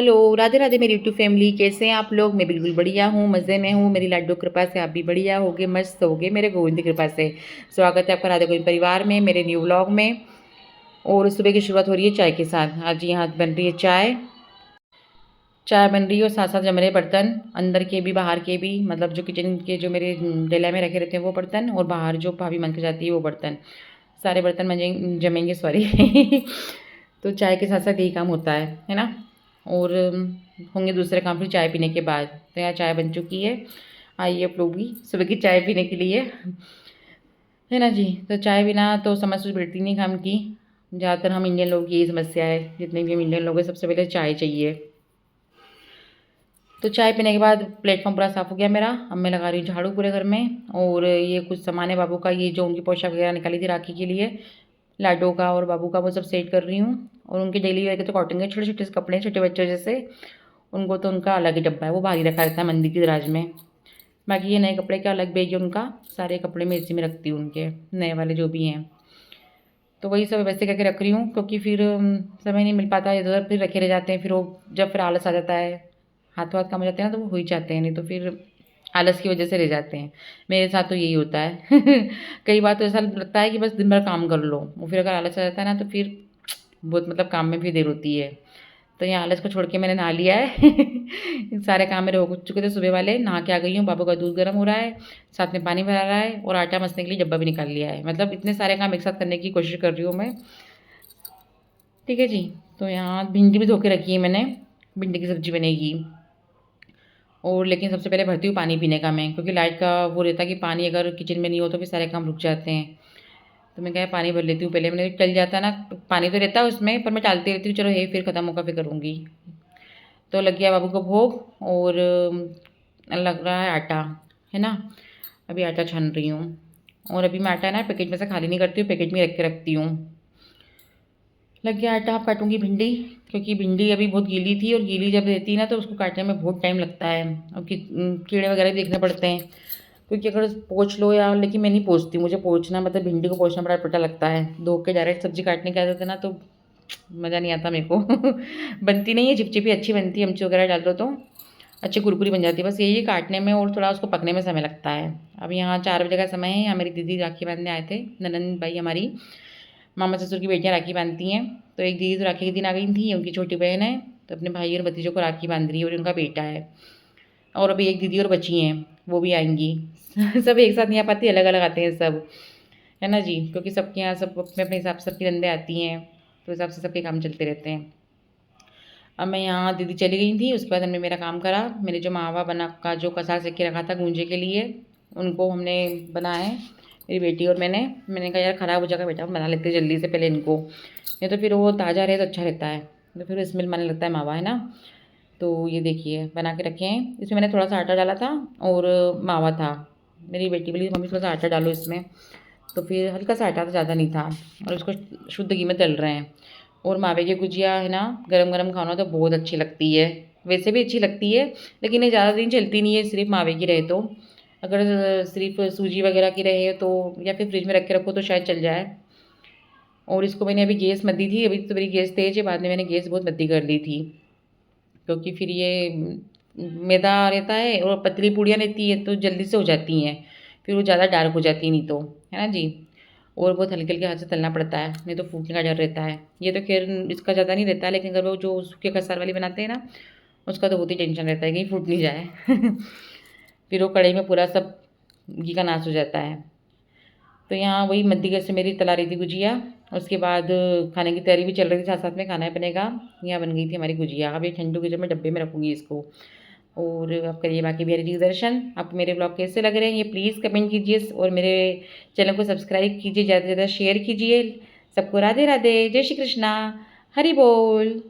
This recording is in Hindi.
हेलो, राधे राधे मेरी यूट्यूब फैमिली, कैसे हैं आप लोग। मैं बिल्कुल बढ़िया हूँ, मज़े में हूँ। मेरी लाडो कृपा से आप भी बढ़िया होगे, मस्त होगे मेरे गोविंद की कृपा से। स्वागत है आपका राधे गोविंद परिवार में, मेरे न्यू व्लॉग में। और सुबह की शुरुआत हो रही है चाय के साथ। आज यहाँ बन रही है चाय। चाय बन रही है और साथ साथ जम रहे बर्तन, अंदर के भी बाहर के भी, मतलब जो किचन के जो मेरे डेला में रखे रहते हैं वो बर्तन, और बाहर जो भाभी मन के जाती है वो बर्तन, सारे बर्तन जमेंगे सॉरी। तो चाय के साथ साथ यही काम होता है ना। और होंगे दूसरे काम फिर चाय पीने के बाद। तो यहाँ चाय बन चुकी है, आइए आप लोग भी सुबह की चाय पीने के लिए, है ना जी। तो चाय बिना तो समझ कुछ बैठती नहीं काम की। ज़्यादातर हम इंडियन लोग की यही समस्या है, जितने भी हम इंडियन लोग हैं सबसे पहले चाय चाहिए। तो चाय पीने के बाद प्लेटफॉर्म पूरा साफ़ हो गया मेरा। अब मैं लगा रही हूँ झाड़ू पूरे घर में। और ये कुछ सामान है बाबू का, ये जो उनकी पोशाक वगैरह निकाली थी राखी के लिए, लाडो का और बाबू का, वो सब सेट कर रही हूँ। और उनके डेली वेयर के तो कॉटन के छोटे छोटे से कपड़े, छोटे बच्चों जैसे, उनको तो उनका अलग ही डब्बा है, वो बाहर रखा रहता है मंदिर की दराज में। बाकी ये नए कपड़े का अलग बैग है उनका, सारे कपड़े मैं इसी में रखती हूँ उनके, नए वाले जो भी हैं। तो वही सब वैसे करके रख रही हूँ, क्योंकि फिर समय नहीं मिल पाता, इधर उधर फिर रखे रह जाते हैं। फिर वो जब फिर आलस आ जाता है, हाथों हाथ काम हो जाते हैं ना, तो वो हो ही जाते हैं, नहीं तो फिर आलस की वजह से रह जाते हैं। मेरे साथ तो यही होता है। कई बार तो ऐसा लगता है कि बस दिन भर काम कर लो, और फिर अगर आलस आ जाता है ना तो फिर बहुत मतलब काम में भी देर होती है। तो यहाँ आलस को छोड़ के मैंने नहा लिया है। सारे काम मेरे हो चुके थे सुबह वाले, नहा के आ गई हूँ। बाबू का दूध गर्म हो रहा है, साथ में पानी भरा रहा है, और आटा मसने के लिए डब्बा भी निकाल लिया है। मतलब इतने सारे काम एक साथ करने की कोशिश कर रही हूँ मैं। ठीक है जी। तो यहाँ भिंडी भी धो के रखी है मैंने, भिंडी की सब्ज़ी बनेगी। और लेकिन सबसे पहले भरती हूँ पानी पीने का मैं, क्योंकि लाइट का वो रहता है कि पानी अगर किचन में नहीं हो तो फिर सारे काम रुक जाते हैं। तो मैं क्या पानी भर लेती हूँ पहले, मैंने टल जाता है ना, पानी तो रहता है उसमें, पर मैं टालती रहती हूँ, चलो हे फिर ख़त्म होगा फिर करूँगी। तो लग गया बाबू को भोग। और लग रहा है आटा, है ना। अभी आटा छान रही हूँ। और अभी मैं आटा ना पैकेट में से खाली नहीं करती हूँ, पैकेट में रख के रखती हूँ। लग गया आटा। अब काटूंगी भिंडी, क्योंकि भिंडी अभी बहुत गीली थी, और गीली जब रहती है ना तो उसको काटने में बहुत टाइम लगता है, और कीड़े वगैरह देखने पड़ते हैं। क्योंकि अगर पोंछ लो या, लेकिन मैं नहीं पोंछती, मुझे पोंछना मतलब भिंडी को पोंछना बड़ा पटा लगता है। धो के डायरेक्ट सब्जी काटने के आ जाते ना तो मज़ा नहीं आता मेरे को। बनती नहीं है चिपचिपी, अच्छी बनती है, अमची वगैरह डाल दो तो अच्छी कुरकुरी बन जाती है। बस यही है काटने में और थोड़ा उसको पकने में समय लगता है। अब यहाँ 4 बजे का समय है। यहाँ मेरी दीदी राखी बांधने आए थे, ननंद भाई हमारी, मामा ससुर की बेटियाँ राखी बांधती हैं। तो एक दीदी तो राखी के दिन आ गई थी, उनकी छोटी बहन है, तो अपने भाई और भतीजों को राखी बांध रही है, और उनका बेटा है। और अभी एक दीदी और बची हैं, वो भी आएंगी। सब एक साथ नहीं आ पाती, अलग अलग आते हैं सब, है ना जी। क्योंकि सबके यहाँ सब अपने अपने हिसाब से सबकी नंदे आती हैं, तो हिसाब से सबके काम चलते रहते हैं। अब मैं यहाँ दीदी चली गई थी, उसके बाद हमने मेरा काम करा। मैंने जो मावा बना का जो कसार सेक के रखा था गूंजे के लिए, उनको हमने बनाए, मेरी बेटी और मैंने कहा यार ख़राब हो जाएगा बेटा, बना लेते जल्दी से पहले इनको, नहीं तो फिर वो ताज़ा रहे तो अच्छा रहता है, तो फिर स्मेल मारने लगता है मावा, है ना। तो ये देखिए बना के रखे हैं। इसमें मैंने थोड़ा सा आटा डाला था और मावा था। मेरी बेटी बोली मम्मी थोड़ा सा आटा डालो इसमें, तो फिर हल्का सा आटा था, ज़्यादा नहीं था। और उसको शुद्ध घी में तल रहे हैं। और मावे की गुजिया है ना, गरम गरम खाना तो बहुत अच्छी लगती है। वैसे भी अच्छी लगती है, लेकिन ये ज़्यादा दिन चलती नहीं है, सिर्फ मावे की रहे तो। अगर सिर्फ सूजी वगैरह की रहे तो, या फिर फ्रिज में रख के रखो तो शायद चल जाए। और इसको मैंने अभी गैस मद्दी थी, अभी तो मेरी गैस तेज़ है, बाद में मैंने गैस बहुत मद्दी कर ली थी, क्योंकि फिर ये मैदा रहता है और पतली पूड़ियाँ रहती है तो जल्दी से हो जाती हैं, फिर वो ज़्यादा डार्क हो जाती है नहीं तो, है ना जी। और बहुत हल्के हल्के हाथ से तलना पड़ता है, नहीं तो फूटने का डर रहता है। ये तो खैर इसका ज़्यादा नहीं रहता है, लेकिन अगर वो जो सूखे कसार वाली बनाते हैं ना, उसका तो बहुत ही टेंशन रहता है कहीं फूट नहीं जाए। फिर वो कढ़ाई में पूरा सब घी का नाश हो जाता है। तो यहाँ वही मद्दी गैस से मेरी तला रही थी गुजिया। उसके बाद खाने की तैयारी भी चल रही थी, साथ साथ में खाना बनेगा। यहाँ बन गई थी हमारी गुजिया। अब ये ठंडू की जब मैं डब्बे में रखूँगी इसको। और अब करिए बाकी बिहारी जी के दर्शन। आपको मेरे ब्लॉग कैसे लग रहे हैं ये प्लीज़ कमेंट कीजिए, और मेरे चैनल को सब्सक्राइब कीजिए, ज़्यादा से ज़्यादा शेयर कीजिए। सबको राधे राधे, जय श्री कृष्णा, हरि बोल।